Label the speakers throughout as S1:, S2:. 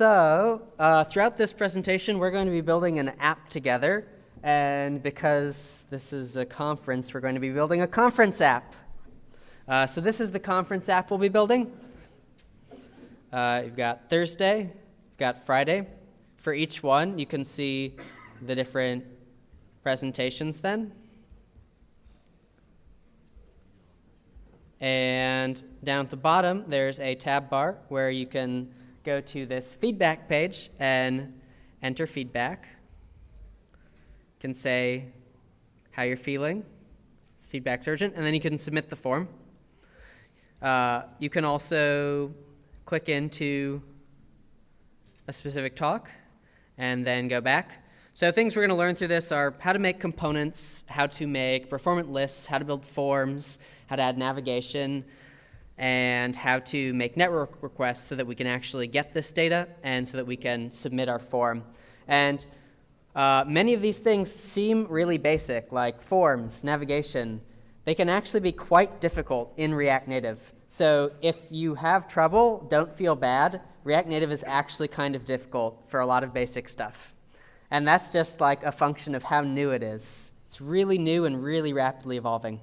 S1: So throughout this presentation, we're going to be building an app together. And because this is a conference, we're going to be building a conference app. So this is the conference app we'll be building. You've got Thursday, you've got Friday. For each one, you can see the different presentations then. And down at the bottom, there's a tab bar where you can go to this feedback page and enter feedback. You can say how you're feeling, feedback's urgent, and then you can submit the form. You can also click into a specific talk and then go back. So things we're going to learn through this are how to make components, how to make performant lists, how to build forms, how to add navigation, and how to make network requests so that we can actually get this data and so that we can submit our form. And many of these things seem really basic, like forms, navigation. They can actually be quite difficult in React Native. So if you have trouble, don't feel bad. React Native is actually kind of difficult for a lot of basic stuff. And that's just like a function of how new it is. It's really new and really rapidly evolving.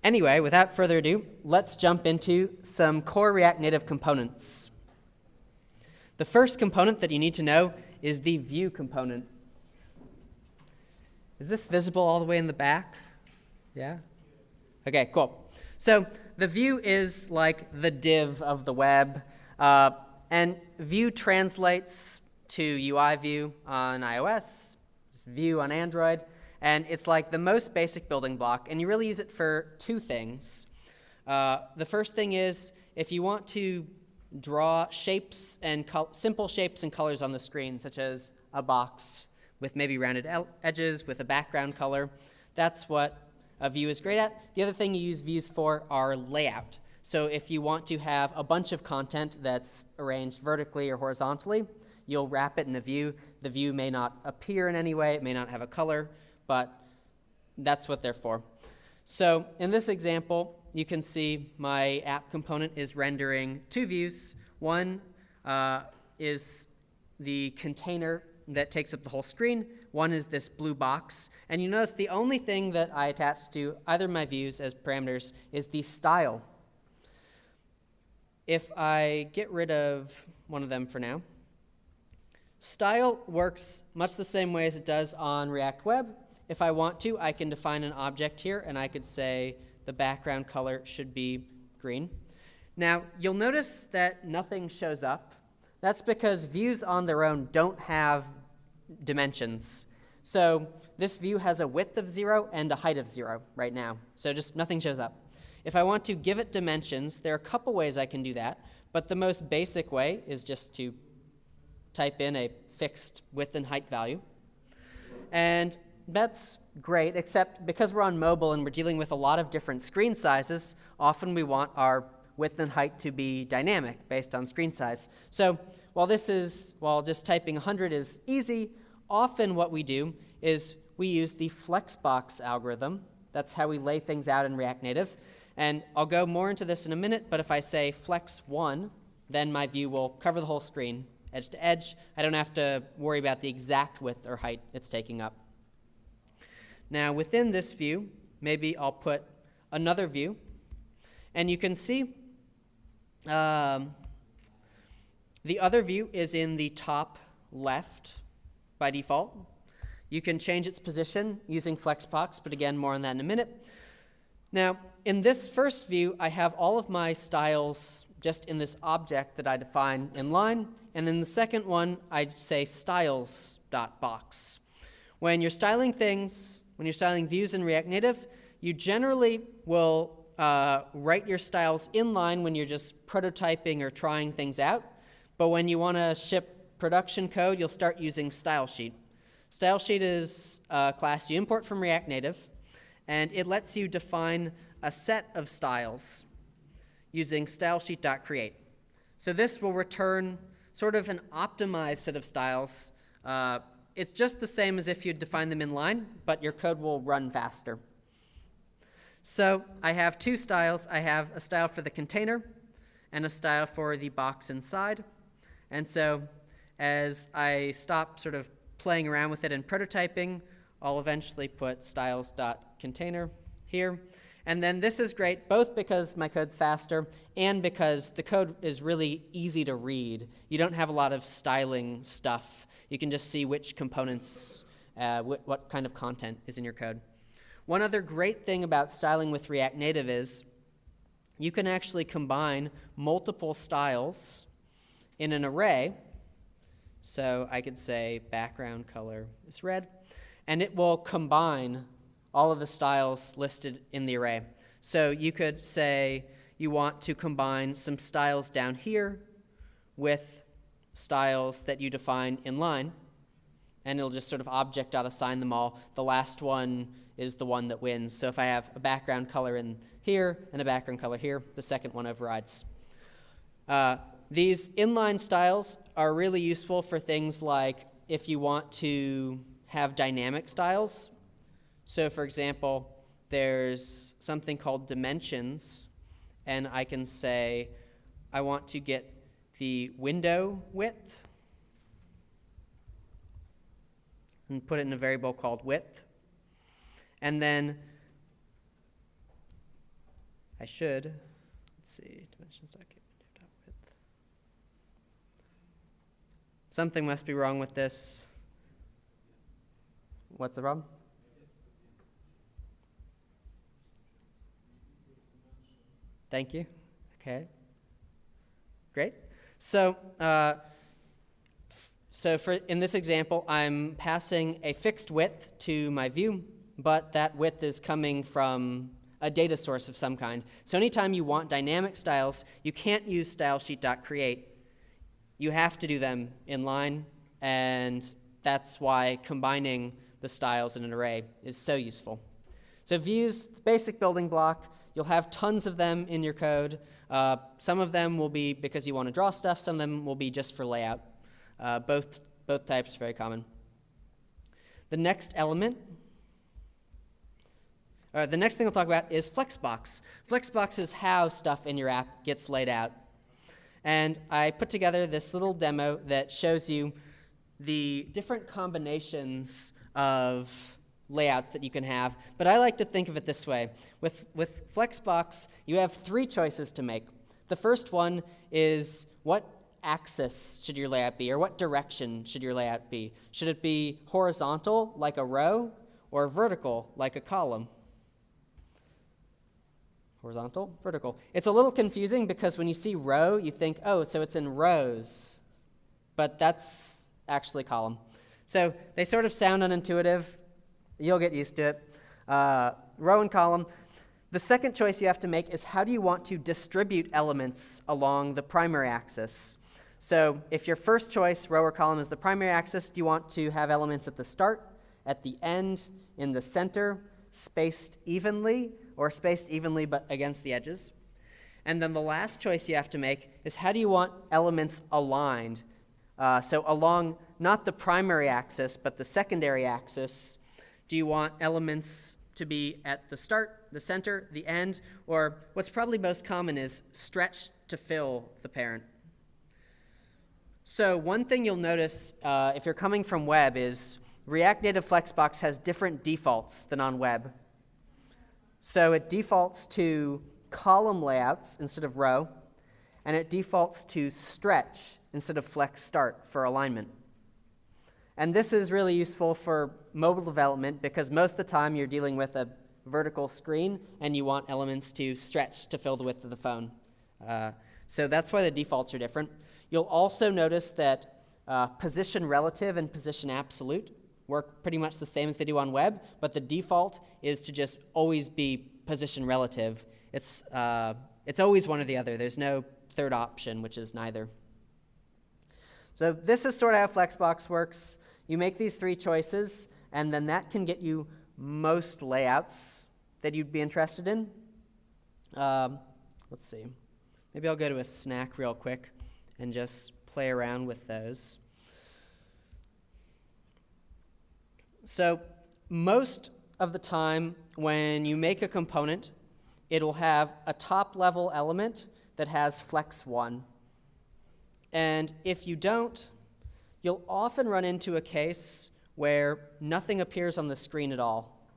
S1: Anyway, without further ado, let's jump into some core React Native components. The first component that you need to know is the view component. Is this visible all the way in the back? Yeah? Okay, cool. So the view is like the div of the web, and view translates to UI view on iOS, just view on Android. And it's like the most basic building block, and you really use it for two things. The first thing is if you want to draw shapes and simple shapes and colors on the screen, such as a box with maybe rounded edges with a background color, that's what a view is great at. The other thing you use views for are layout. So if you want to have a bunch of content that's arranged vertically or horizontally, you'll wrap it in a view. The view may not appear in any way, it may not have a color, but that's what they're for. So in this example, you can see my app component is rendering two views. One is the container that takes up the whole screen. One is this blue box. And you notice the only thing that I attach to either of my views as parameters is the style. If I get rid of one of them for now, style works much the same way as it does on React Web. If I want to, I can define an object here, and I could say the background color should be green. Now, you'll notice that nothing shows up. That's because views on their own don't have dimensions. So this view has a width of 0 and a height of 0 right now. So just nothing shows up. If I want to give it dimensions, there are a couple ways I can do that, but the most basic way is just to type in a fixed width and height value. And that's great, except because we're on mobile and we're dealing with a lot of different screen sizes, often we want our width and height to be dynamic based on screen size. So while just typing 100 is easy, often what we do is we use the Flexbox algorithm. That's how we lay things out in React Native. And I'll go more into this in a minute, but if I say flex 1, then my view will cover the whole screen, edge to edge. I don't have to worry about the exact width or height it's taking up. Now within this view, maybe I'll put another view, and you can see the other view is in the top left by default. You can change its position using Flexbox, but again, more on that in a minute. Now, in this first view, I have all of my styles just in this object that I define in line, and then the second one, I say styles.box. When you're styling things, when you're styling views in React Native, you generally will write your styles inline when you're just prototyping or trying things out. But when you want to ship production code, you'll start using StyleSheet. StyleSheet is a class you import from React Native, and it lets you define a set of styles using stylesheet.create. So this will return sort of an optimized set of styles. It's just the same as if you'd define them in line, but your code will run faster. So I have two styles. I have a style for the container and a style for the box inside. And so as I stop sort of playing around with it and prototyping, I'll eventually put styles.container here. And then this is great both because my code's faster and because the code is really easy to read. You don't have a lot of styling stuff. You can just see which components, what kind of content is in your code. One other great thing about styling with React Native is you can actually combine multiple styles in an array. So I could say background color is red, and it will combine all of the styles listed in the array. So you could say you want to combine some styles down here with styles that you define in line, and it'll just sort of object.assign them all. The last one is the one that wins. So if I have a background color in here and a background color here, the second one overrides. These inline styles are really useful for things like if you want to have dynamic styles. So for example, there's something called dimensions, and I can say I want to get the window width and put it in a variable called width. And then I should, let's see, dimensions.getWindow.width. Something must be wrong with this. What's the problem? Thank you. Okay. Great. So, in this example, I'm passing a fixed width to my view, but that width is coming from a data source of some kind. So anytime you want dynamic styles, you can't use stylesheet.create. You have to do them in line, and that's why combining the styles in an array is so useful. So views, basic building block. You'll have tons of them in your code. Some of them will be because you want to draw stuff. Some of them will be just for layout. Both types are very common. The next element, the next thing we'll talk about is Flexbox. Flexbox is how stuff in your app gets laid out. And I put together this little demo that shows you the different combinations of layouts that you can have. But I like to think of it this way. With Flexbox, you have three choices to make. The first one is what axis should your layout be, or what direction should your layout be? Should it be horizontal, like a row, or vertical, like a column? Horizontal, vertical. It's a little confusing because when you see row, you think, oh, so it's in rows. But that's actually column. So they sort of sound unintuitive. You'll get used to it. Row and column. The second choice you have to make is how do you want to distribute elements along the primary axis? So if your first choice, row or column, is the primary axis, do you want to have elements at the start, at the end, in the center, spaced evenly, or spaced evenly but against the edges? And then the last choice you have to make is how do you want elements aligned? So along not the primary axis, but the secondary axis. Do you want elements to be at the start, the center, the end, or what's probably most common is stretch to fill the parent? So one thing you'll notice if you're coming from web is React Native Flexbox has different defaults than on web. So it defaults to column layouts instead of row, and it defaults to stretch instead of flex start for alignment. And this is really useful for mobile development because most of the time you're dealing with a vertical screen and you want elements to stretch to fill the width of the phone. So that's why the defaults are different. You'll also notice that position relative and position absolute work pretty much the same as they do on web, but the default is to just always be position relative. It's always one or the other. There's no third option, which is neither. So this is sort of how Flexbox works. You make these three choices, and then that can get you most layouts that you'd be interested in. Let's see. Maybe I'll go to a snack real quick and just play around with those. So most of the time when you make a component, it'll have a top-level element that has flex 1. And if you don't, you'll often run into a case where nothing appears on the screen at all,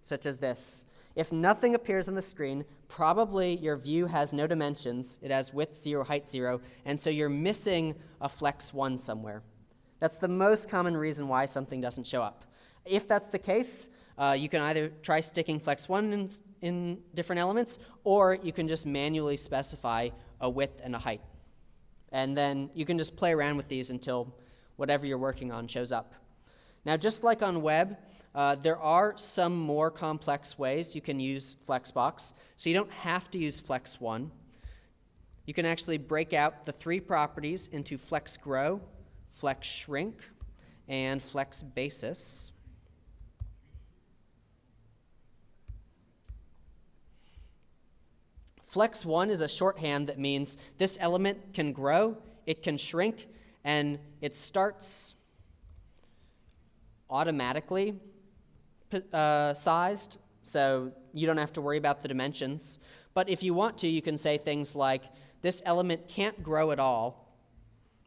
S1: such as this. If nothing appears on the screen, probably your view has no dimensions. It has width 0, height 0, and so you're missing a flex 1 somewhere. That's the most common reason why something doesn't show up. If that's the case, you can either try sticking flex 1 in different elements, or you can just manually specify a width and a height. And then you can just play around with these until whatever you're working on shows up. Now, just like on web, there are some more complex ways you can use Flexbox, so you don't have to use flex 1. You can actually break out the 3 properties into flex grow, flex shrink, and flex basis. Flex 1 is a shorthand that means this element can grow, it can shrink, and it starts automatically sized, so you don't have to worry about the dimensions. But if you want to, you can say things like, this element can't grow at all.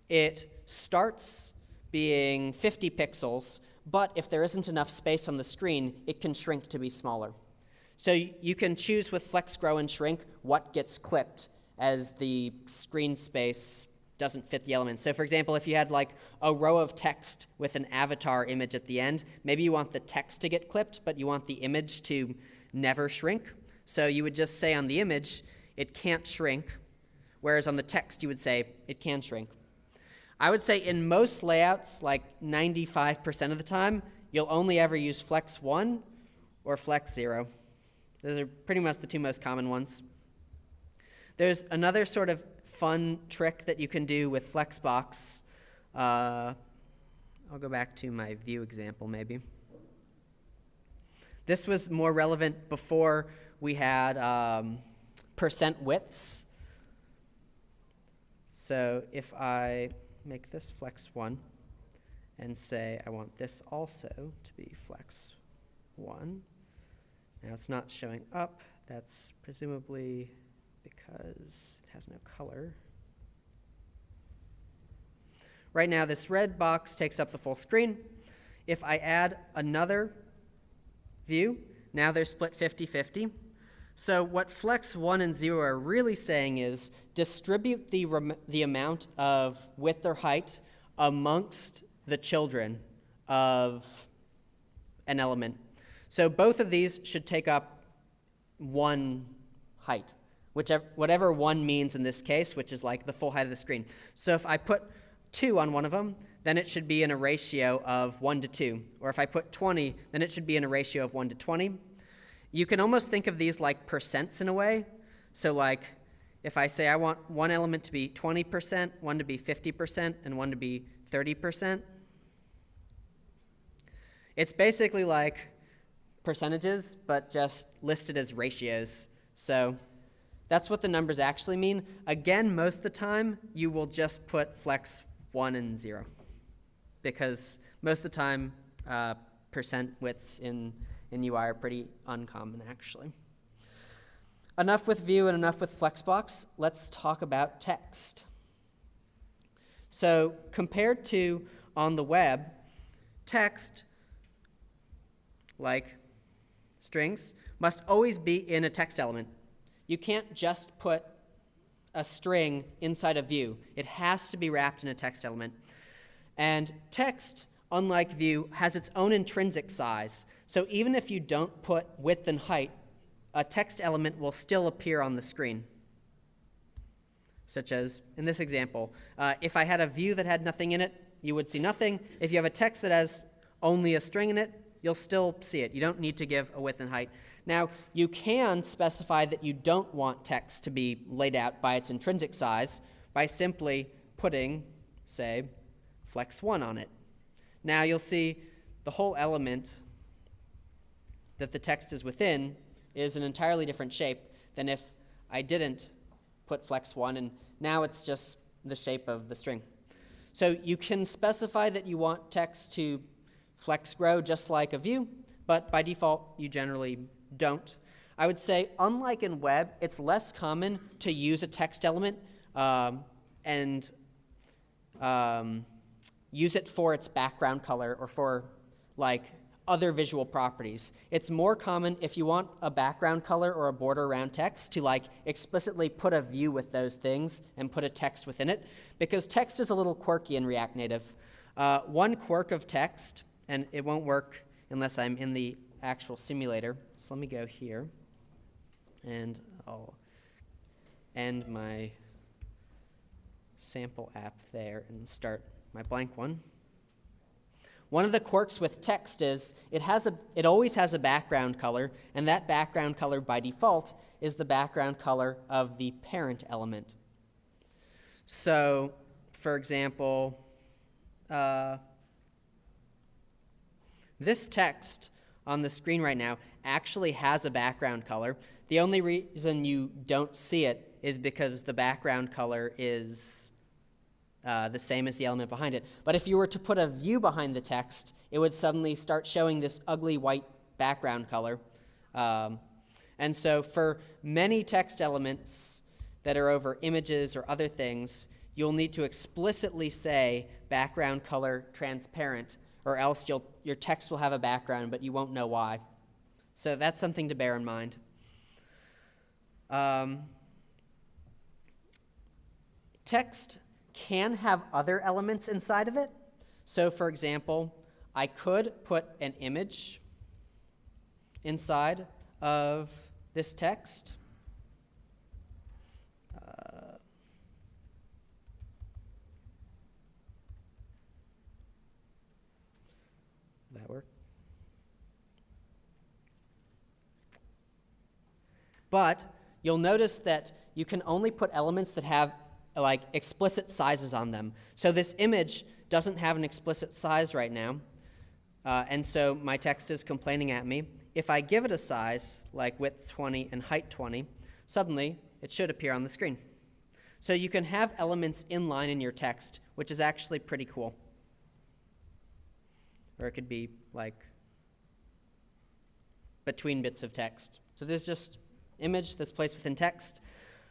S1: It starts being 50 pixels, but if there isn't enough space on the screen, it can shrink to be smaller. So you can choose with flex, grow, and shrink what gets clipped as the screen space doesn't fit the element. So for example, if you had like a row of text with an avatar image at the end, maybe you want the text to get clipped, but you want the image to never shrink. So you would just say on the image, it can't shrink, whereas on the text you would say, it can shrink. I would say in most layouts, like 95% of the time, you'll only ever use flex 1 or flex 0. Those are pretty much the 2 most common ones. There's another sort of fun trick that you can do with Flexbox. I'll go back to my view example maybe. This was more relevant before we had percent widths. So if I make this flex 1 and say I want this also to be flex 1. Now it's not showing up. That's presumably because it has no color. Right now this red box takes up the full screen. If I add another view, now they're split 50-50. So what flex 1 and 0 are really saying is distribute the amount of width or height amongst the children of an element. So both of these should take up 1 height, whatever 1 means in this case, which is like the full height of the screen. So if I put 2 on one of them, then it should be in a ratio of 1 to 2. Or if I put 20, then it should be in a ratio of 1 to 20. You can almost think of these like percents in a way. So like if I say I want one element to be 20%, one to be 50%, and one to be 30%, it's basically like percentages, but just listed as ratios. So that's what the numbers actually mean. Again, most of the time, you will just put flex 1 and 0, because most of the time, percent widths in UI are pretty uncommon, actually. Enough with view and enough with Flexbox. Let's talk about text. So compared to on the web, text, like strings, must always be in a text element. You can't just put a string inside a view. It has to be wrapped in a text element. And text, unlike view, has its own intrinsic size. So even if you don't put width and height, a text element will still appear on the screen. Such as in this example, if I had a view that had nothing in it, you would see nothing. If you have a text that has only a string in it, you'll still see it. You don't need to give a width and height. Now, you can specify that you don't want text to be laid out by its intrinsic size by simply putting, say, flex 1 on it. Now, you'll see the whole element that the text is within is an entirely different shape than if I didn't put flex 1, and now it's just the shape of the string. So you can specify that you want text to flex grow just like a view, but by default, you generally don't. I would say, unlike in web, it's less common to use a text element and use it for its background color or for like other visual properties. It's more common if you want a background color or a border around text to like explicitly put a view with those things and put a text within it, because text is a little quirky in React Native. One quirk of text, and it won't work unless I'm in the actual simulator. So let me go here, and I'll end my sample app there and start my blank one. One of the quirks with text is it always has a background color, and that background color by default is the background color of the parent element. So, for example, this text on the screen right now actually has a background color. The only reason you don't see it is because the background color is the same as the element behind it. But if you were to put a view behind the text, it would suddenly start showing this ugly white background color. And so for many text elements that are over images or other things, you'll need to explicitly say background color transparent, or else your text will have a background, but you won't know why. So that's something to bear in mind. Text can have other elements inside of it. So for example, I could put an image inside of this text. That work? But you'll notice that you can only put elements that have like explicit sizes on them. So this image doesn't have an explicit size right now, and so my text is complaining at me. If I give it a size, like width 20 and height 20, suddenly it should appear on the screen. So you can have elements inline in your text, which is actually pretty cool. Or it could be like between bits of text. So there's just image that's placed within text.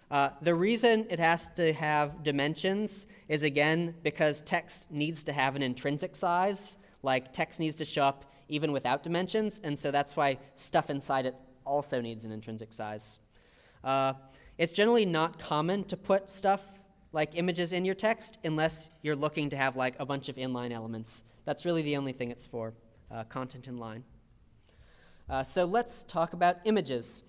S1: The reason it has to have dimensions is, again, because text needs to have an intrinsic size. Like, text needs to show up even without dimensions, and so that's why stuff inside it also needs an intrinsic size. It's generally not common to put stuff like images in your text unless you're looking to have like a bunch of inline elements. That's really the only thing it's for, content inline. So let's talk about images.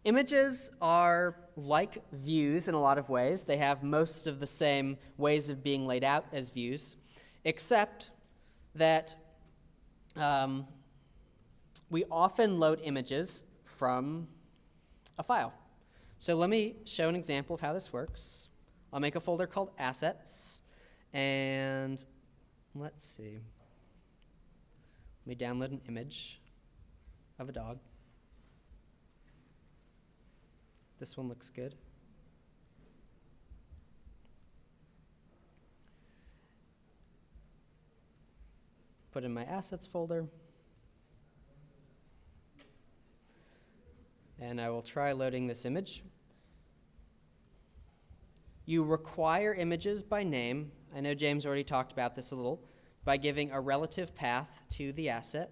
S1: Images are like views in a lot of ways. They have most of the same ways of being laid out as views, except that we often load images from a file. So let me show an example of how this works. I'll make a folder called Assets, and let's see. Let me download an image of a dog. This one looks good. Put in my assets folder. And I will try loading this image. You require images by name. I know James already talked about this a little, by giving a relative path to the asset.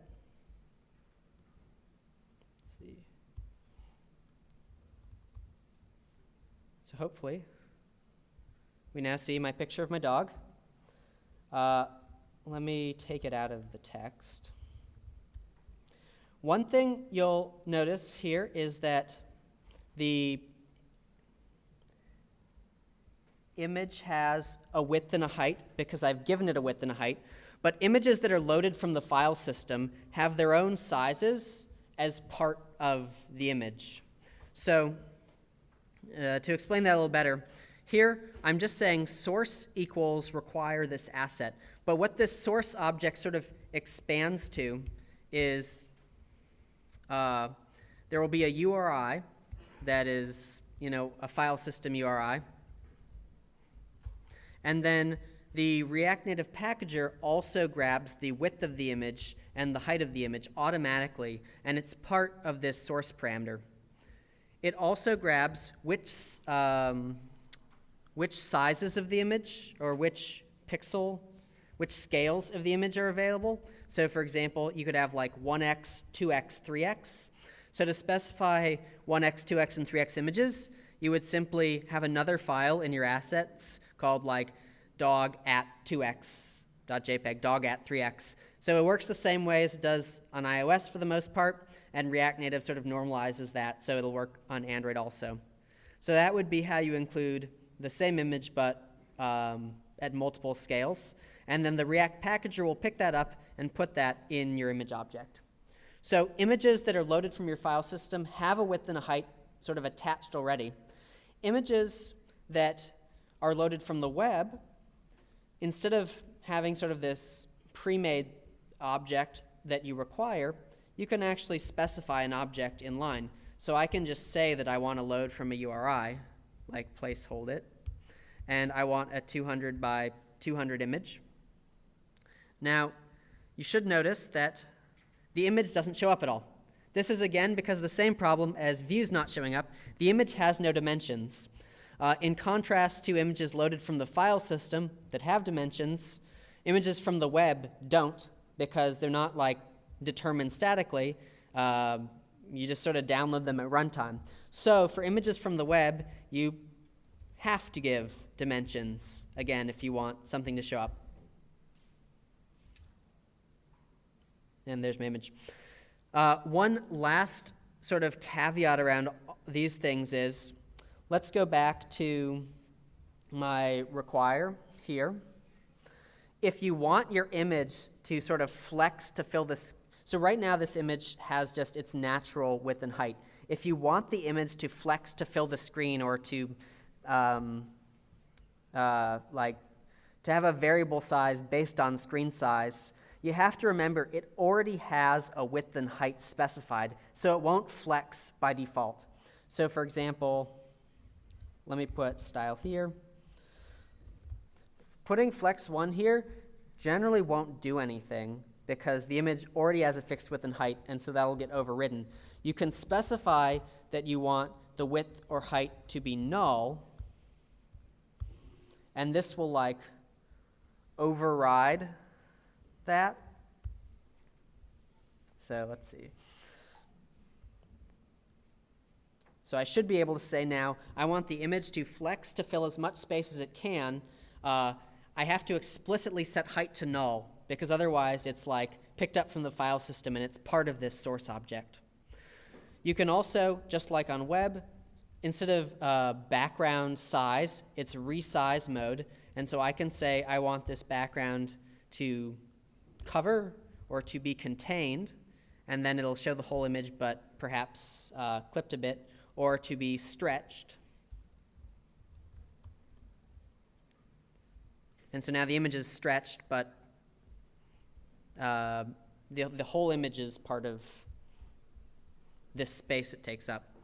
S1: So hopefully, we now see my picture of my dog. Let me take it out of the text. One thing you'll notice here is that the image has a width and a height because I've given it a width and a height, but images that are loaded from the file system have their own sizes as part of the image. So to explain that a little better, here I'm just saying source equals require this asset. But what this source object sort of expands to is there will be a URI that is, a file system URI. And then the React Native packager also grabs the width of the image and the height of the image automatically, and it's part of this source parameter. It also grabs which sizes of the image or which which scales of the image are available. So for example, you could have like 1x, 2x, 3x. So to specify 1x, 2x, and 3x images, you would simply have another file in your assets called like dog@2x.jpg, dog@3x. So it works the same way as it does on iOS for the most part, and React Native sort of normalizes that, so it'll work on Android also. So that would be how you include the same image, but at multiple scales. And then the React packager will pick that up and put that in your image object. So images that are loaded from your file system have a width and a height sort of attached already. Images that are loaded from the web, instead of having sort of this pre-made object that you require, you can actually specify an object in line. So I can just say that I want to load from a URI, like placehold it, and I want a 200 by 200 image. Now, you should notice that the image doesn't show up at all. This is again because of the same problem as views not showing up. The image has no dimensions. In contrast to images loaded from the file system that have dimensions, images from the web don't, because they're not like determined statically. You just sort of download them at runtime. So for images from the web, you have to give dimensions, again, if you want something to show up. And there's my image. One last sort of caveat around these things is, let's go back to my require here. If you want your image to sort of flex to fill this, so right now this image has just its natural width and height. If you want the image to flex to fill the screen, or to to have a variable size based on screen size, you have to remember it already has a width and height specified, so it won't flex by default. So for example, let me put style here. Putting flex 1 here generally won't do anything because the image already has a fixed width and height, and so that will get overridden. You can specify that you want the width or height to be null, and this will like override that. So let's see. So I should be able to say now, I want the image to flex to fill as much space as it can. I have to explicitly set height to null, because otherwise it's like picked up from the file system and it's part of this source object. You can also, just like on web, instead of background size, it's resize mode. And so I can say I want this background to cover or to be contained, and then it'll show the whole image but perhaps clipped a bit, or to be stretched. And so now the image is stretched, but the whole image is part of this space it takes up.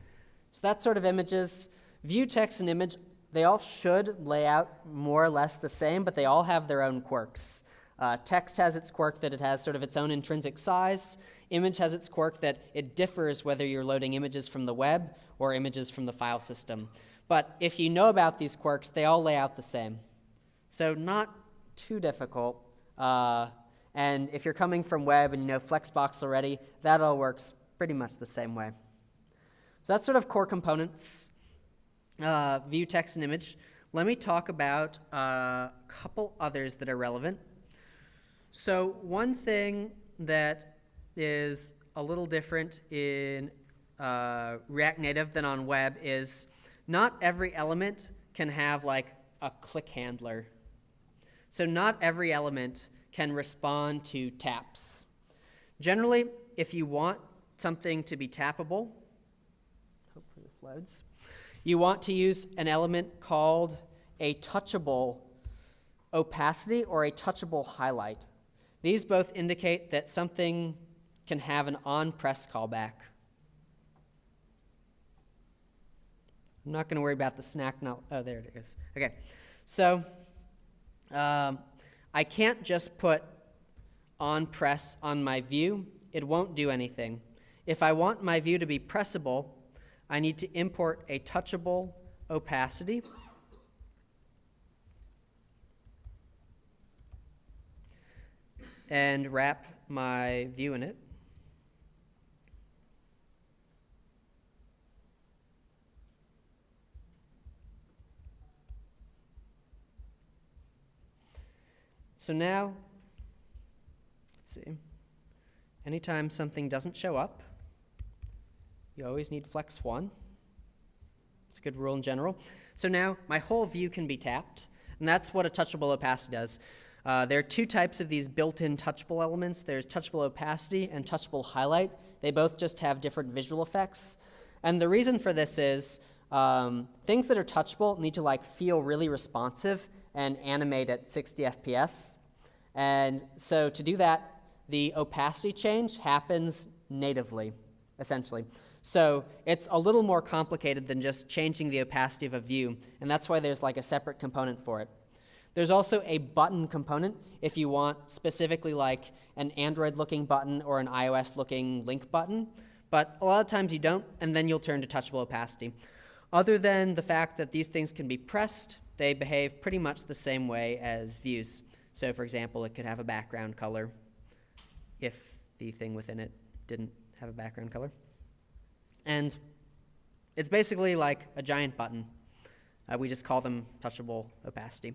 S1: So that's sort of images. View, text, and image, they all should lay out more or less the same, but they all have their own quirks. Text has its quirk that it has sort of its own intrinsic size. Image has its quirk that it differs whether you're loading images from the web or images from the file system. But if you know about these quirks, they all lay out the same. So not too difficult. And if you're coming from web and you know Flexbox already, that all works pretty much the same way. So that's sort of core components, view, text, and image. Let me talk about a couple others that are relevant. So one thing that is a little different in React Native than on web is not every element can have like a click handler. So not every element can respond to taps. Generally, if you want something to be tappable, hopefully this loads, you want to use an element called a touchable opacity or a touchable highlight. These both indicate that something can have an on-press callback. I'm not going to worry about the snack now. Oh, there it is. Okay, so I can't just put on press on my view. It won't do anything. If I want my view to be pressable, I need to import a touchable opacity. and wrap my view in it. So now, let's see, anytime something doesn't show up, you always need flex 1. It's a good rule in general. So now my whole view can be tapped, and that's what a touchable opacity does. There are two types of these built-in touchable elements. There's touchable opacity and touchable highlight. They both just have different visual effects. And the reason for this is things that are touchable need to feel really responsive and animate at 60 FPS. And so to do that, the opacity change happens natively, essentially. So it's a little more complicated than just changing the opacity of a view, and that's why there's a separate component for it. There's also a button component if you want specifically an Android-looking button or an iOS-looking link button, but a lot of times you don't, and then you'll turn to touchable opacity. Other than the fact that these things can be pressed, they behave pretty much the same way as views. So for example, it could have a background color if the thing within it didn't have a background color. And it's basically like a giant button. We just call them touchable opacity.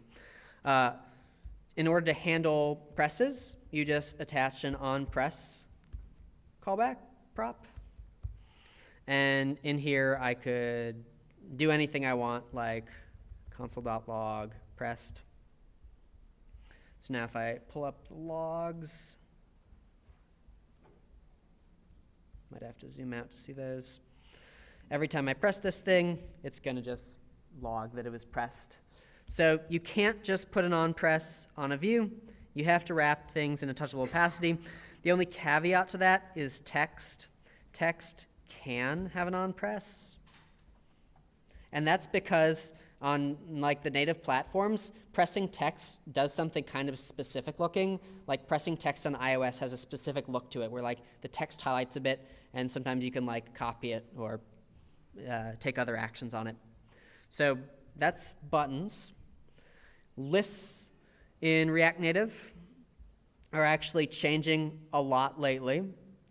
S1: In order to handle presses, you just attach an onPress callback prop. And in here, I could do anything I want, like console.log pressed. So now if I pull up the logs, might have to zoom out to see those. Every time I press this thing, it's going to just log that it was pressed. So you can't just put an onPress on a view. You have to wrap things in a touchable opacity. The only caveat to that is text. Text can have an onPress. And that's because on the native platforms, pressing text does something kind of specific looking. Like pressing text on iOS has a specific look to it where the text highlights a bit, and sometimes you can copy it or take other actions on it. So that's buttons. Lists in React Native are actually changing a lot lately.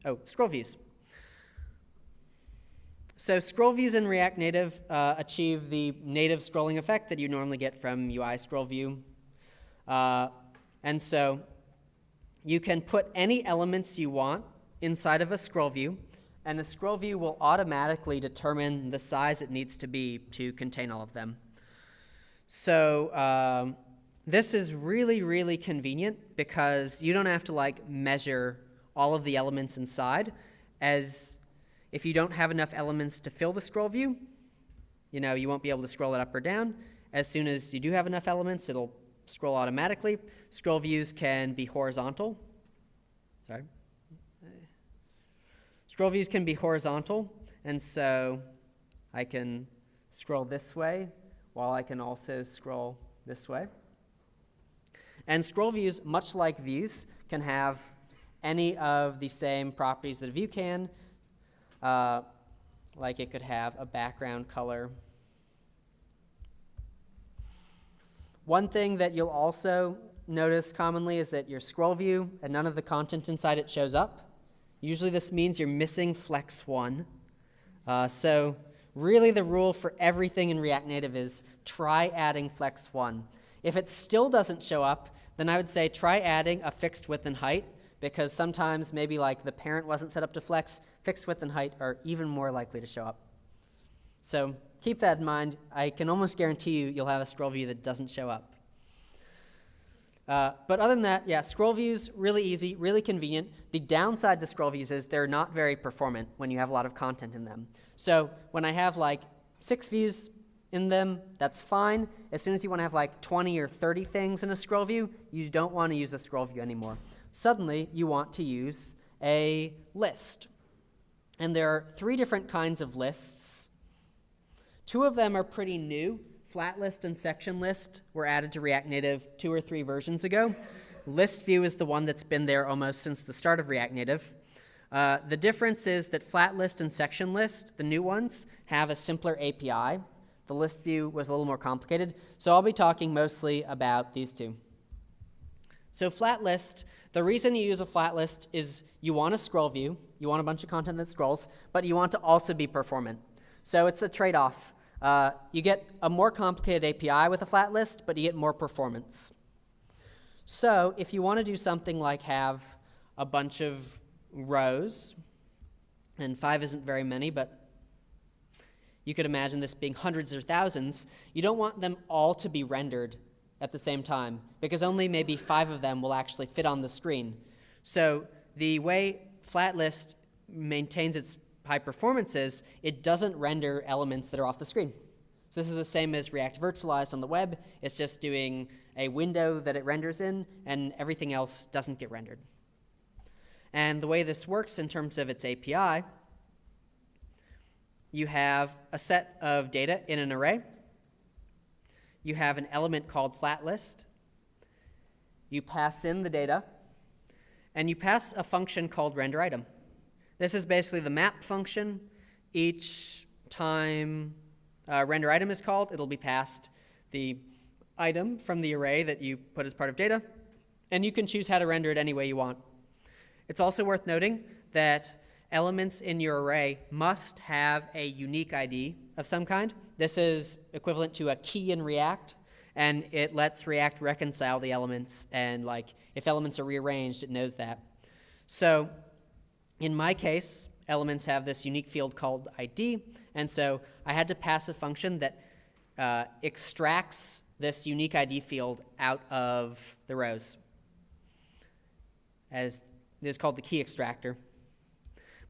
S1: Oh, scroll views. So scroll views in React Native achieve the native scrolling effect that you normally get from UI scroll view. And so you can put any elements you want inside of a scroll view, and the scroll view will automatically determine the size it needs to be to contain all of them. So this is really, really convenient because you don't have to measure all of the elements inside, as if you don't have enough elements to fill the scroll view, you won't be able to scroll it up or down. As soon as you do have enough elements, it'll scroll automatically. Scroll views can be horizontal. Sorry. Scroll views can be horizontal, and so I can scroll this way while I can also scroll this way. And scroll views, much like views, can have any of the same properties that a view can. Like it could have a background color. One thing that you'll also notice commonly is that your scroll view and none of the content inside it shows up. Usually this means you're missing flex 1. So really the rule for everything in React Native is try adding flex 1. If it still doesn't show up, then I would say try adding a fixed width and height, because sometimes maybe the parent wasn't set up to flex. Fixed width and height are even more likely to show up. So keep that in mind. I can almost guarantee you'll have a scroll view that doesn't show up. But other than that, yeah, scroll views, really easy, really convenient. The downside to scroll views is they're not very performant when you have a lot of content in them. So when I have 6 views in them, that's fine. As soon as you want to have 20 or 30 things in a scroll view, you don't want to use a scroll view anymore. Suddenly, you want to use a list. And there are 3 different kinds of lists. 2 of them are pretty new. Flat list and section list were added to React Native 2 or 3 versions ago. List view is the one that's been there almost since the start of React Native. The difference is that flat list and section list, the new ones, have a simpler API. The list view was a little more complicated. So I'll be talking mostly about these 2. So flat list, the reason you use a flat list is you want a scroll view, you want a bunch of content that scrolls, but you want to also be performant. So it's a trade-off. You get a more complicated API with a flat list, but you get more performance. So if you want to do something like have a bunch of rows, and 5 isn't very many, but you could imagine this being hundreds or thousands, you don't want them all to be rendered at the same time, because only maybe 5 of them will actually fit on the screen. So the way flat list maintains its high performance is it doesn't render elements that are off the screen. So this is the same as React Virtualized on the web. It's just doing a window that it renders in, and everything else doesn't get rendered. And the way this works in terms of its API, you have a set of data in an array. You have an element called flat list. You pass in the data, and you pass a function called render item. This is basically the map function. Each time render item is called, it'll be passed the item from the array that you put as part of data, and you can choose how to render it any way you want. It's also worth noting that elements in your array must have a unique ID of some kind. This is equivalent to a key in React, and it lets React reconcile the elements, and like if elements are rearranged, it knows that. So in my case, elements have this unique field called ID, and so I had to pass a function that extracts this unique ID field out of the rows. As it is called the key extractor.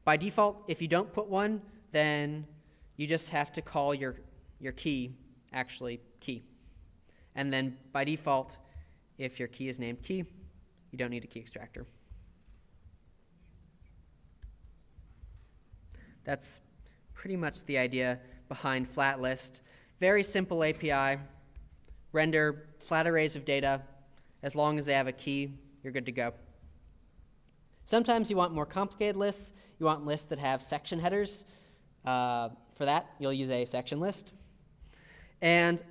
S1: By default, if you don't put one, then you just have to call your key actually key. And then by default, if your key is named key, you don't need a key extractor. That's pretty much the idea behind flat list. Very simple API. Render flat arrays of data. As long as they have a key, you're good to go. Sometimes you want more complicated lists. You want lists that have section headers. For that, you'll use a section list. And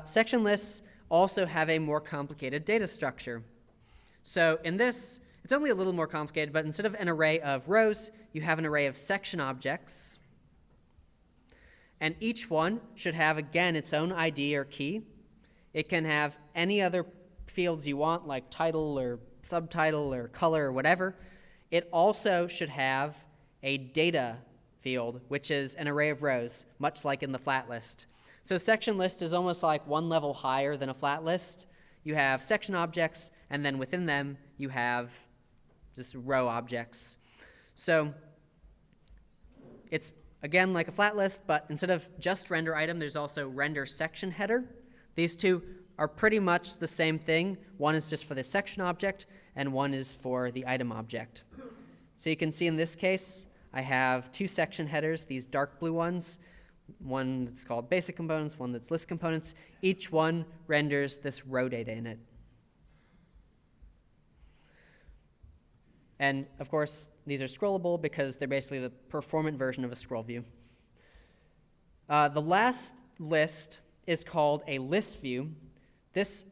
S1: section lists also have a more complicated data structure. So in this, it's only a little more complicated, but instead of an array of rows, you have an array of section objects. And each one should have, again, its own ID or key. It can have any other fields you want, like title or subtitle or color or whatever. It also should have a data field, which is an array of rows, much like in the flat list. So section list is almost like one level higher than a flat list. You have section objects, and then within them you have just row objects. So it's, again, like a flat list, but instead of just render item, there's also render section header. These two are pretty much the same thing. One is just for the section object, and one is for the item object. So you can see in this case, I have 2 section headers, these dark blue ones, one that's called basic components, one that's list components. Each one renders this row data in it. And of course, these are scrollable because they're basically the performant version of a scroll view. The last list is called a list view. This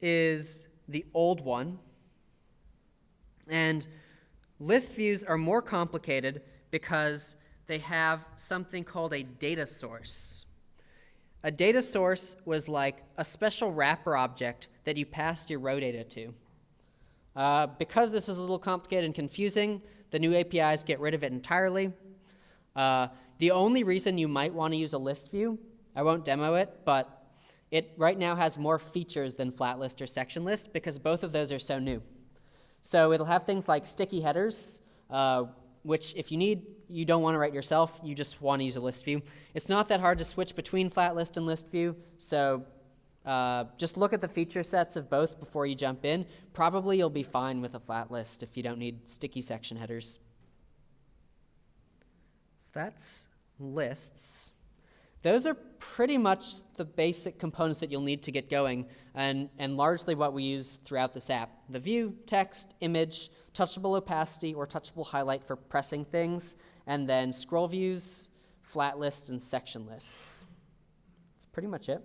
S1: is the old one. And list views are more complicated because they have something called a data source. A data source was like a special wrapper object that you passed your row data to. Because this is a little complicated and confusing, the new APIs get rid of it entirely. The only reason you might want to use a list view, I won't demo it, but it right now has more features than flat list or section list because both of those are so new. So it'll have things like sticky headers, which if you don't want to write yourself, you just want to use a list view. It's not that hard to switch between flat list and list view, so just look at the feature sets of both before you jump in. Probably you'll be fine with a flat list if you don't need sticky section headers. So that's lists. Those are pretty much the basic components that you'll need to get going, and largely what we use throughout this app. The view, text, image, touchable opacity or touchable highlight for pressing things, and then scroll views, flat lists, and section lists. That's pretty much it.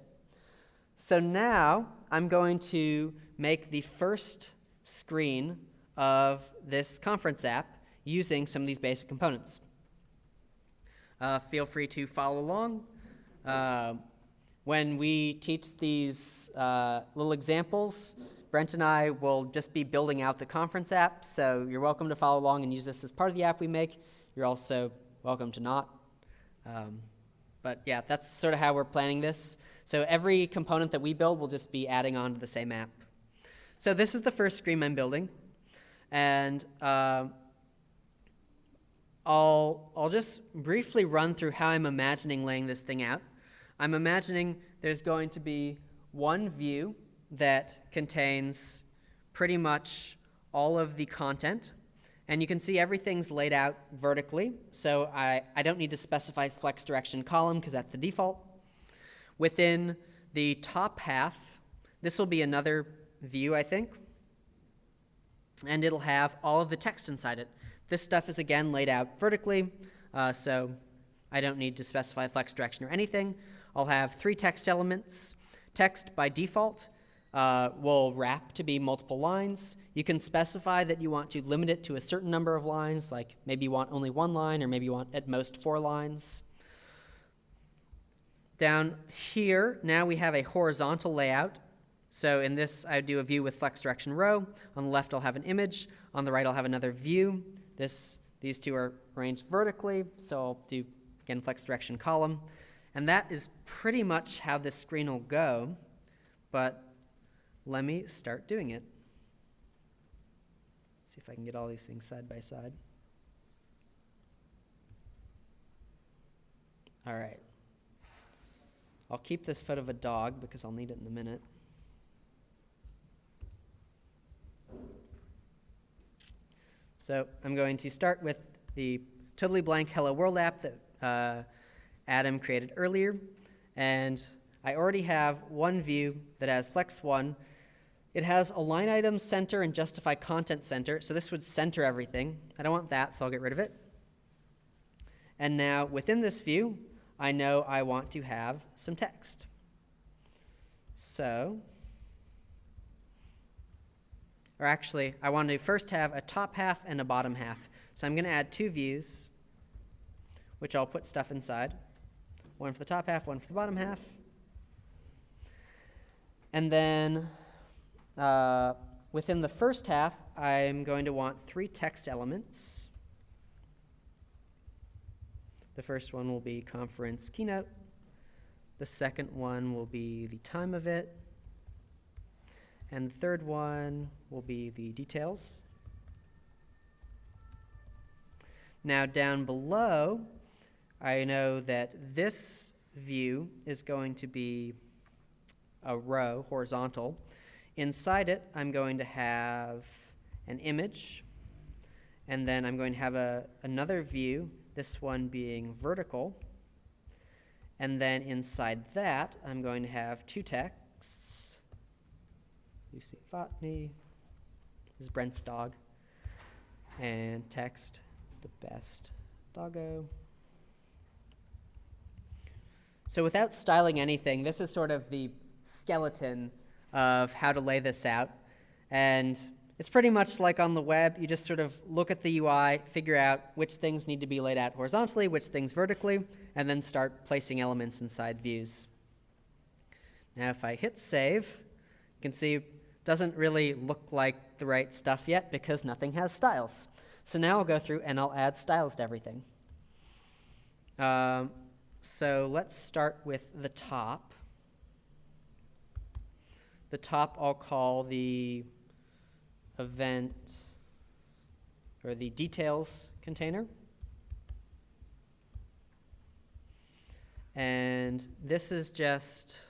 S1: So now I'm going to make the first screen of this conference app using some of these basic components. Feel free to follow along. When we teach these little examples, Brent and I will just be building out the conference app, so you're welcome to follow along and use this as part of the app we make. You're also welcome to not. But yeah, that's sort of how we're planning this. So every component that we build will just be adding on to the same app. So this is the first screen I'm building, and I'll just briefly run through how I'm imagining laying this thing out. I'm imagining there's going to be one view that contains pretty much all of the content, and you can see everything's laid out vertically, so I don't need to specify flex direction column because that's the default. Within the top half, this will be another view, I think, and it'll have all of the text inside it. This stuff is, again, laid out vertically, so I don't need to specify flex direction or anything. I'll have 3 text elements. Text, by default, will wrap to be multiple lines. You can specify that you want to limit it to a certain number of lines, like maybe you want only 1 line, or maybe you want at most 4 lines. Down here, now we have a horizontal layout. So in this, I would do a view with flex direction row. On the left, I'll have an image. On the right, I'll have another view. These two are arranged vertically, so I'll do, again, flex direction column. And that is pretty much how this screen will go, but let me start doing it. See if I can get all these things side by side. All right. I'll keep this foot of a dog because I'll need it in a minute. So I'm going to start with the totally blank Hello World app that Adam created earlier. And I already have one view that has Flex 1. It has a line item center and justify content center. So this would center everything. I don't want that, so I'll get rid of it. And now within this view, I know I want to have some text. So, or actually, I want to first have a top half and a bottom half. So I'm going to add 2 views, which I'll put stuff inside. One for the top half, one for the bottom half. And then within the first half, I'm going to want 3 text elements. The first one will be conference keynote. The second one will be the time of it. And the third one will be the details. Now down below, I know that this view is going to be a row, horizontal. Inside it, I'm going to have an image, and then I'm going to have another view, this one being vertical. And then inside that, I'm going to have 2 texts. Lucy Votney, this is Brent's dog, and text, the best doggo. So without styling anything, this is sort of the skeleton of how to lay this out. And it's pretty much like on the web. You just sort of look at the UI, figure out which things need to be laid out horizontally, which things vertically, and then start placing elements inside views. Now if I hit save, you can see it doesn't really look like the right stuff yet because nothing has styles. So now I'll go through and I'll add styles to everything. So let's start with the top. The top I'll call the event or the details container. And this is just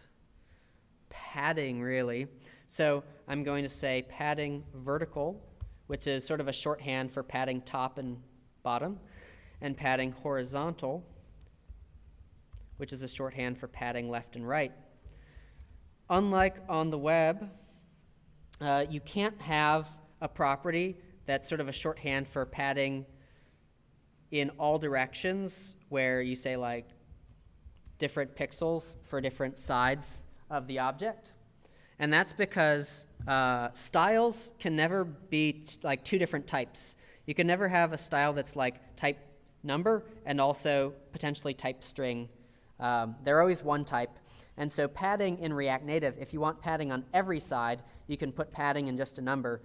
S1: padding, really. So I'm going to say padding vertical, which is sort of a shorthand for padding top and bottom, and padding horizontal, which is a shorthand for padding left and right. Unlike on the web, you can't have a property that's sort of a shorthand for padding in all directions, where you say like different pixels for different sides of the object. And that's because styles can never be like two different types. You can never have a style that's like type number and also potentially type string. They're always one type. And so padding in React Native, if you want padding on every side, you can put padding in just a number.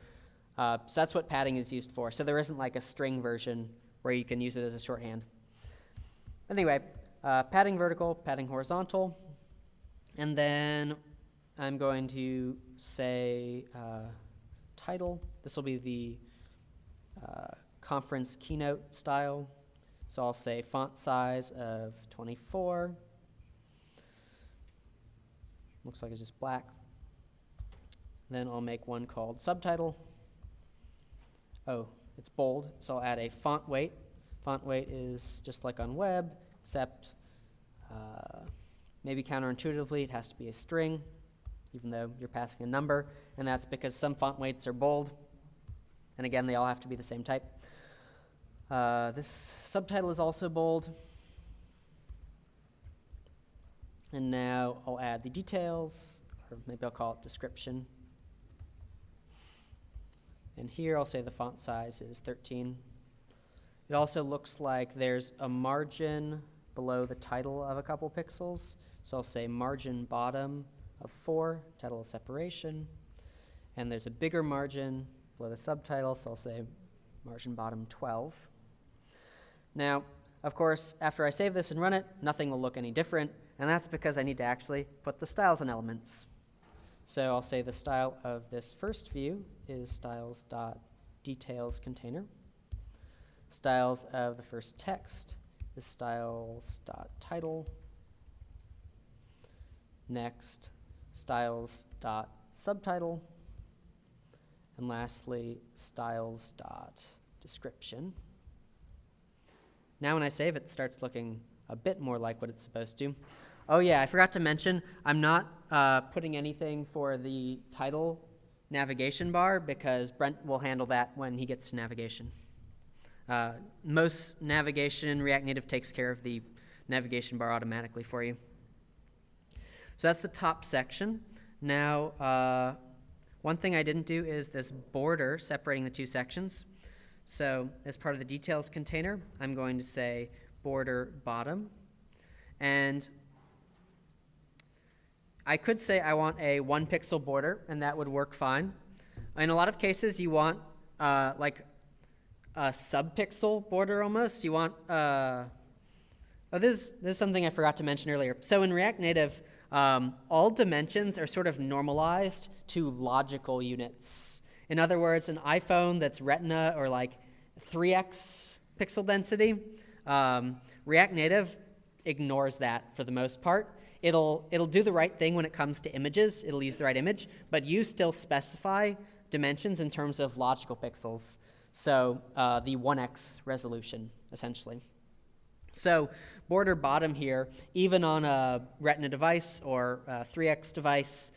S1: So that's what padding is used for. So there isn't like a string version where you can use it as a shorthand. Anyway, padding vertical, padding horizontal. And then I'm going to say title. This will be the conference keynote style. So I'll say font size of 24. Looks like it's just black. Then I'll make one called subtitle. Oh, it's bold, so I'll add a font weight. Font weight is just like on web, except maybe counterintuitively it has to be a string, even though you're passing a number, and that's because some font weights are bold. And again, they all have to be the same type. This subtitle is also bold. And now I'll add the details, or maybe I'll call it description. And here I'll say the font size is 13. It also looks like there's a margin below the title of a couple pixels. So I'll say margin bottom of 4, title of separation. And there's a bigger margin below the subtitle, so I'll say margin bottom 12. Now, of course, after I save this and run it, nothing will look any different, and that's because I need to actually put the styles and elements. So I'll say the style of this first view is styles.details container. Styles of the first text is styles.title. Next, styles.subtitle. And lastly, styles.description. Now when I save it, it starts looking a bit more like what it's supposed to. Oh yeah, I forgot to mention, I'm not putting anything for the title navigation bar because Brent will handle that when he gets to navigation. Most navigation in React Native takes care of the navigation bar automatically for you. So that's the top section. Now, one thing I didn't do is this border separating the two sections. So as part of the details container, I'm going to say border bottom. And I could say I want a 1 pixel border, and that would work fine. In a lot of cases, you want like a sub-pixel border almost. You want, this is something I forgot to mention earlier. So in React Native, all dimensions are sort of normalized to logical units. In other words, an iPhone that's Retina or like 3x pixel density, React Native ignores that for the most part. It'll do the right thing when it comes to images. It'll use the right image, but you still specify dimensions in terms of logical pixels. So the 1x resolution, essentially. So border bottom here, even on a Retina device or a 3x device,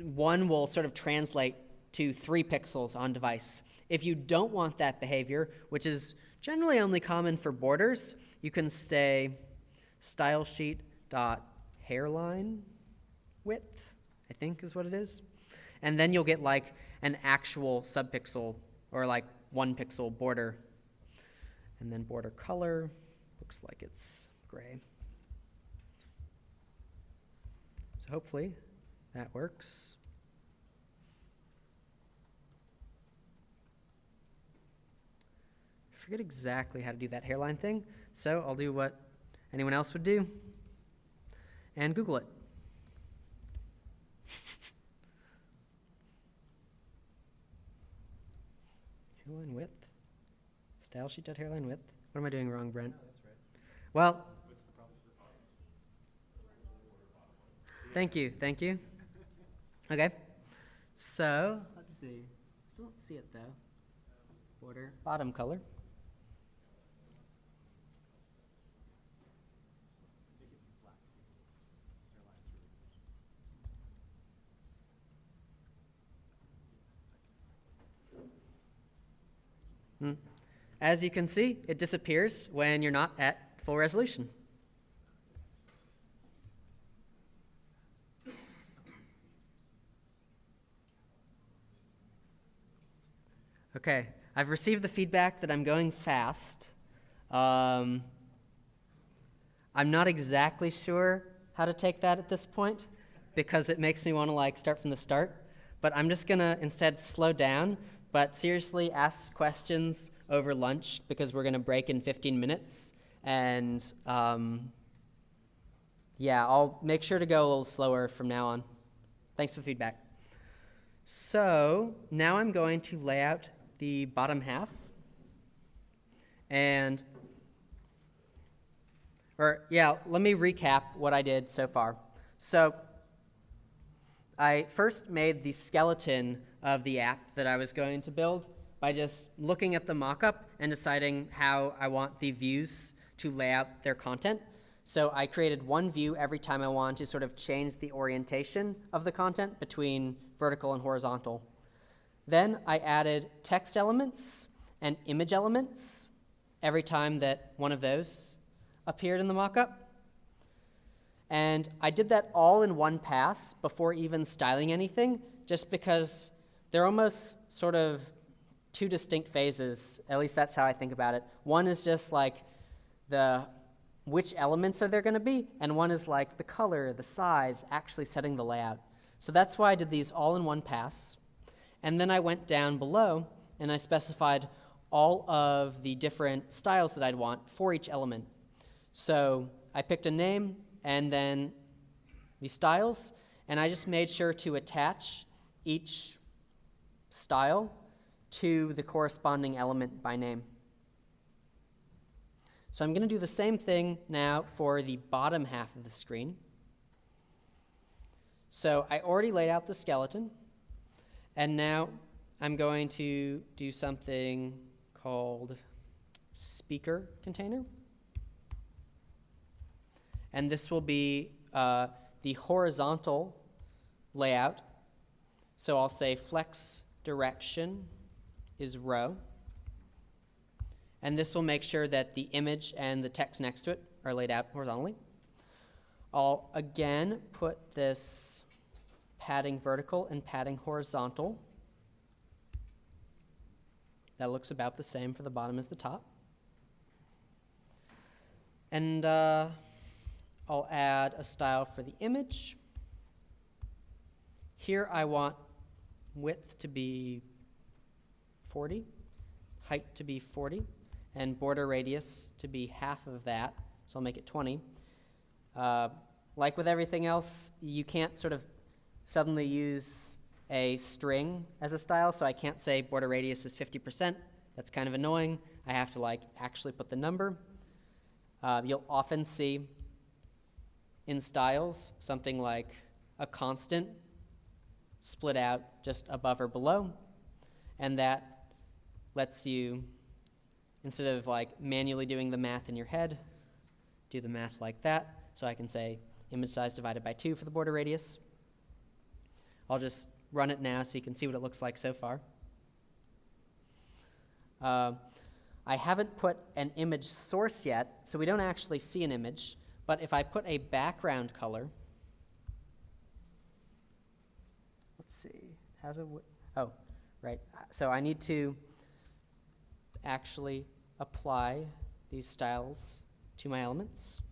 S1: one will sort of translate to 3 pixels on device. If you don't want that behavior, which is generally only common for borders, you can say stylesheet.hairline width, I think is what it is. And then you'll get like an actual subpixel or like 1 pixel border. And then border color looks like it's gray. So hopefully that works. I forget exactly how to do that hairline thing, so I'll do what anyone else would do and Google it. Hairline width? Stylesheet.hairline width? What am I doing wrong, Brent? No, that's right. Well, thank you. Okay, so let's see. Still don't see it though. Border, bottom color. As you can see, it disappears when you're not at full resolution. Okay, I've received the feedback that I'm going fast. I'm not exactly sure how to take that at this point because it makes me want to like start from the start. But I'm just gonna instead slow down, but seriously ask questions over lunch because we're gonna break in 15 minutes. And yeah, I'll make sure to go a little slower from now on. Thanks for the feedback. So now I'm going to lay out the bottom half. Let me recap what I did so far. So I first made the skeleton of the app that I was going to build by just looking at the mockup and deciding how I want the views to lay out their content. So I created one view every time I wanted to sort of change the orientation of the content between vertical and horizontal. Then I added text elements and image elements every time that one of those appeared in the mockup. And I did that all in one pass before even styling anything, just because they're almost sort of two distinct phases. At least that's how I think about it. One is just like which elements are there going to be, and one is like the color, the size, actually setting the layout. So that's why I did these all in one pass. And then I went down below and I specified all of the different styles that I'd want for each element. So I picked a name and then the styles, and I just made sure to attach each style to the corresponding element by name. So I'm going to do the same thing now for the bottom half of the screen. So I already laid out the skeleton, and now I'm going to do something called speaker container. And this will be the horizontal layout. So I'll say flex direction is row. And this will make sure that the image and the text next to it are laid out horizontally. I'll again put this padding vertical and padding horizontal. That looks about the same for the bottom as the top. And I'll add a style for the image. Here I want width to be 40, height to be 40, and border radius to be half of that, so I'll make it 20. Like with everything else, you can't sort of suddenly use a string as a style, so I can't say border radius is 50%. That's kind of annoying. I have to like actually put the number. You'll often see in styles something like a constant split out just above or below, and that lets you, instead of like manually doing the math in your head, do the math like that. So I can say image size divided by 2 for the border radius. I'll just run it now so you can see what it looks like so far. I haven't put an image source yet, so we don't actually see an image. But if I put a background color, let's see, oh, right. So I need to actually apply these styles to my elements.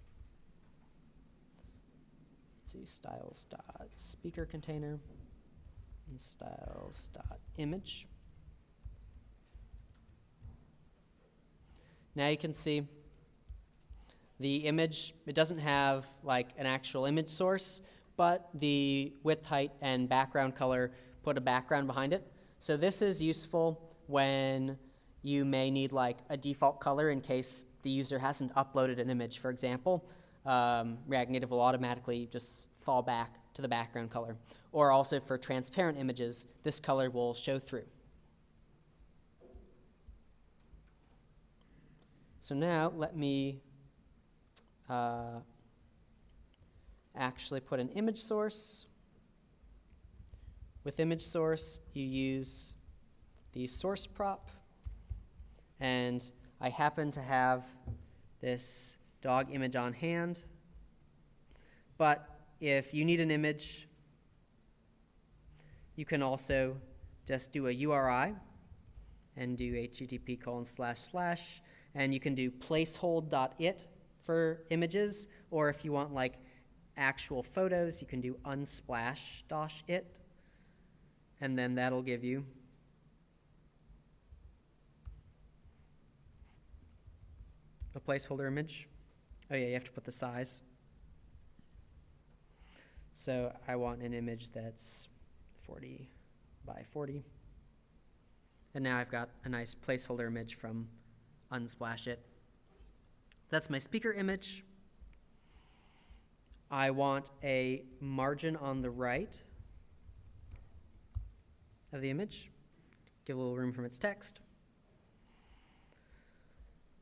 S1: Let's see, styles.speaker container and styles.image. Now you can see the image, it doesn't have like an actual image source, but the width, height, and background color put a background behind it. So this is useful when you may need like a default color in case the user hasn't uploaded an image. For example, ReactNative will automatically just fall back to the background color. Or also for transparent images, this color will show through. So now let me actually put an image source. With image source, you use the source prop. And I happen to have this dog image on hand. But if you need an image, you can also just do a URI and do http:// and you can do placehold.it for images, or if you want like actual photos, you can do unsplash-it, and then that'll give you a placeholder image. Oh yeah, you have to put the size. So I want an image that's 40 by 40. And now I've got a nice placeholder image from Unsplash It. That's my speaker image. I want a margin on the right of the image. Give a little room from its text.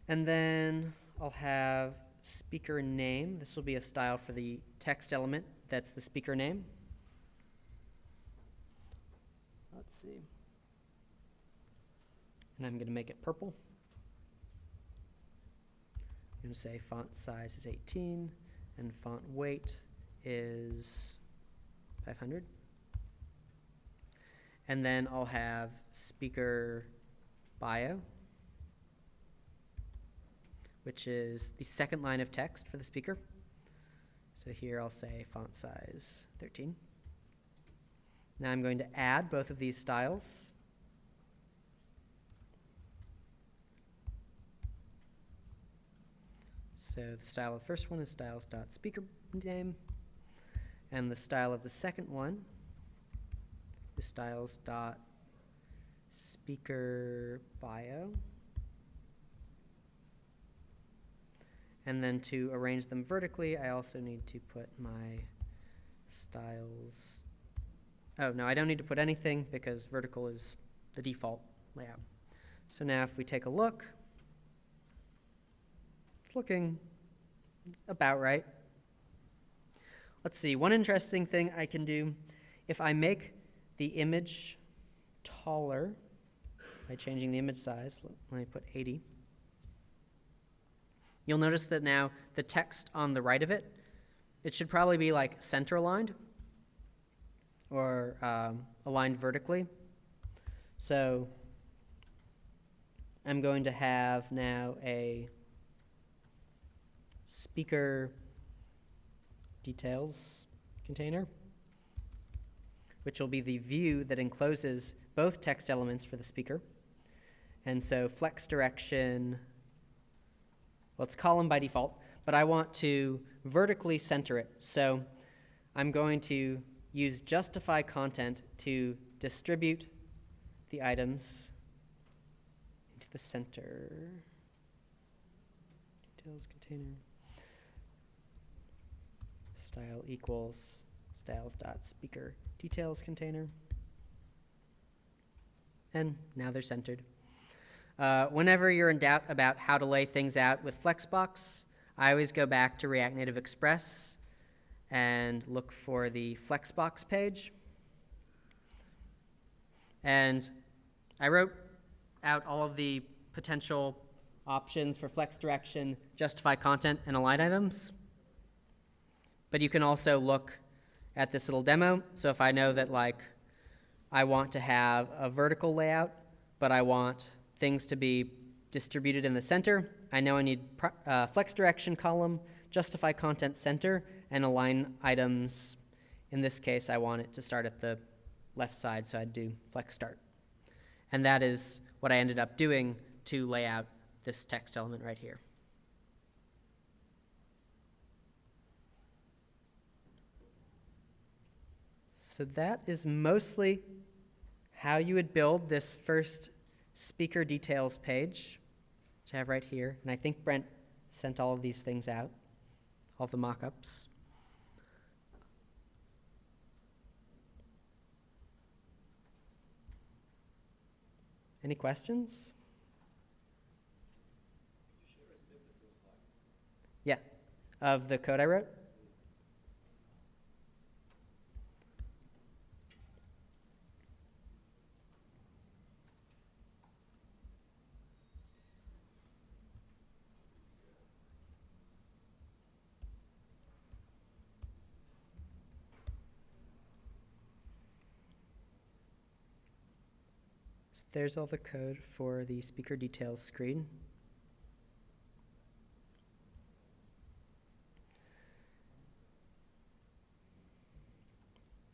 S1: And then I'll have speaker name. This will be a style for the text element. That's the speaker name. Let's see. And I'm going to make it purple. I'm going to say font size is 18 and font weight is 500. And then I'll have speaker bio, which is the second line of text for the speaker. So here I'll say font size 13. Now I'm going to add both of these styles. So the style of the first one is styles.speakerName, and the style of the second one is styles.speakerBio. And then to arrange them vertically, I also need to put my styles. Oh, no, I don't need to put anything because vertical is the default layout. So now if we take a look, it's looking about right. Let's see, one interesting thing I can do, if I make the image taller by changing the image size, let me put 80. You'll notice that now the text on the right of it, it should probably be like center aligned or aligned vertically. So I'm going to have now a speaker details container, which will be the view that encloses both text elements for the speaker. And so flex direction, well, it's column by default, but I want to vertically center it. So I'm going to use justify content to distribute the items into the center. Details container. Style equals styles.speaker details container. And now they're centered. Whenever you're in doubt about how to lay things out with Flexbox, I always go back to ReactNative Express and look for the Flexbox page. And I wrote out all of the potential options for flex direction, justify content, and align items. But you can also look at this little demo. So if I know that like I want to have a vertical layout, but I want things to be distributed in the center, I know I need flex direction column, justify content center, and align items. In this case, I want it to start at the left side, so I'd do flex start. And that is what I ended up doing to lay out this text element right here. So that is mostly how you would build this first speaker details page, which I have right here. And I think Brent sent all of these things out, all the mock-ups. Any questions?
S2: Could you share a snippet to the slide?
S1: Yeah, of the code I wrote. So there's all the code for the speaker details screen.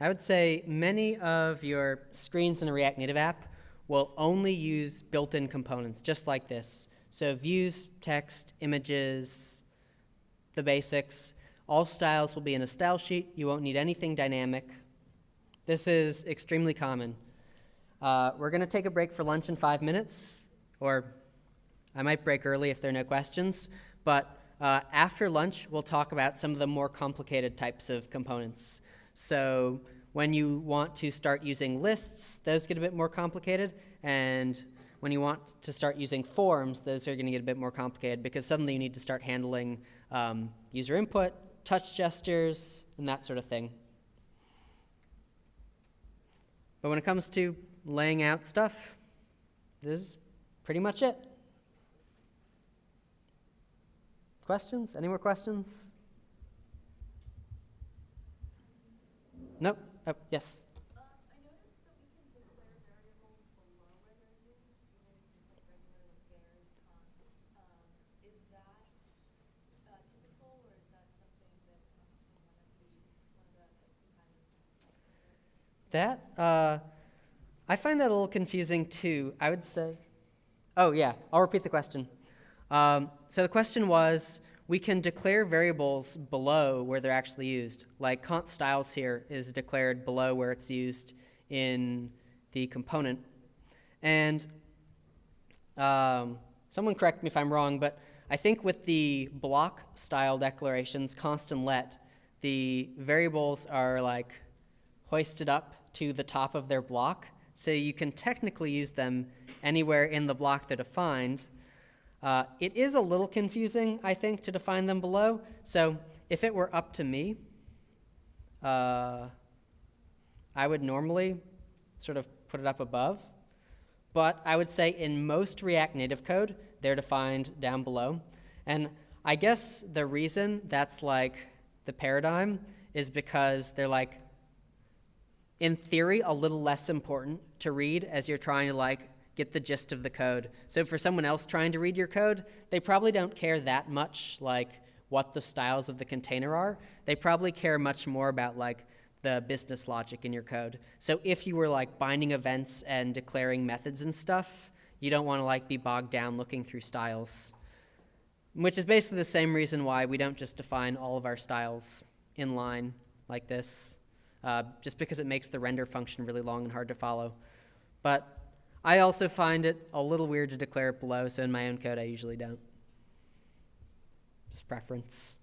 S1: I would say many of your screens in a React Native app will only use built-in components, just like this. So views, text, images, the basics. All styles will be in a style sheet. You won't need anything dynamic. This is extremely common. We're going to take a break for lunch in 5 minutes, or I might break early if there are no questions. But after lunch, we'll talk about some of the more complicated types of components. So when you want to start using lists, those get a bit more complicated. And when you want to start using forms, those are going to get a bit more complicated because suddenly you need to start handling user input, touch gestures, and that sort of thing. But when it comes to laying out stuff, this is pretty much it. Questions? Any more questions? Nope. Oh, yes.
S3: I noticed that we can declare variables below where they're used, even just like regular varies, consts. Is that typical, or is that something that comes from one of the compilers?
S1: I find that a little confusing too. I would say, oh yeah, I'll repeat the question. So the question was, we can declare variables below where they're actually used. Like const styles here is declared below where it's used in the component. And someone correct me if I'm wrong, but I think with the block style declarations, const and let, the variables are like hoisted up to the top of their block. So you can technically use them anywhere in the block they're defined. It is a little confusing, I think, to define them below. So if it were up to me, I would normally sort of put it up above. But I would say in most React Native code, they're defined down below. And I guess the reason that's like the paradigm is because they're like, in theory, a little less important to read as you're trying to like get the gist of the code. So for someone else trying to read your code, they probably don't care that much like what the styles of the container are. They probably care much more about like the business logic in your code. So if you were like binding events and declaring methods and stuff, you don't want to like be bogged down looking through styles, which is basically the same reason why we don't just define all of our styles in line like this, just because it makes the render function really long and hard to follow. But I also find it a little weird to declare it below, so in my own code I usually don't. Just preference.